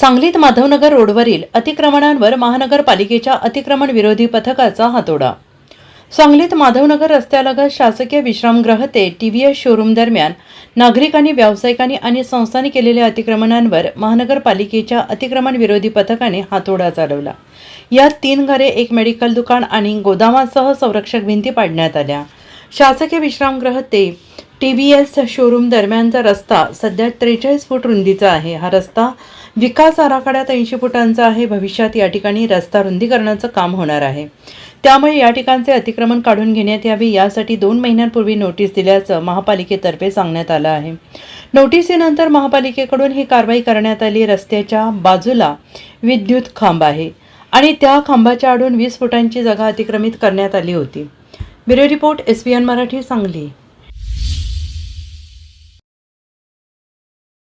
सांगलीत माधवनगर रोडवरील अतिक्रमणांवर महानगरपालिकेच्या अतिक्रमण विरोधी पथकाचा हातोडा। सांगलीत माधवनगर रस्त्यालगत शासकीय विश्रामगृह ते टीव्हीएस शोरूम दरम्यान नागरिकांनी, व्यावसायिकांनी आणि संस्थांनी केलेल्या अतिक्रमणांवर महानगरपालिकेच्या अतिक्रमण विरोधी पथकाने हातोडा चालवला। यात 3 घरे, एक मेडिकल दुकान आणि गोदामासह संरक्षक भिंती पाडण्यात आल्या। शासकीय विश्रामगृह ते टीव्हीएस शोरूम दरम्यानचा रस्ता सध्या 43 फूट रुंदीचा आहे। हा रस्ता विकास आराखड्यात 80 फुटांचा आहे। भविष्यात या ठिकाणी रस्ता रुंदीकरणाचं काम होणार आहे, त्यामुळे या ठिकाणचे अतिक्रमण काढून घेण्यात यावे यासाठी 2 महिन्यांपूर्वी नोटीस दिल्याचं महापालिकेतर्फे सांगण्यात आलं आहे। नोटीसीनंतर महापालिकेकडून ही कारवाई करण्यात आली। रस्त्याच्या बाजूला विद्युत खांब आहे आणि त्या खांबाच्या आडून 20 फुटांची जागा अतिक्रमित करण्यात आली होती। Bureau report, SVN Marathi, Sangli.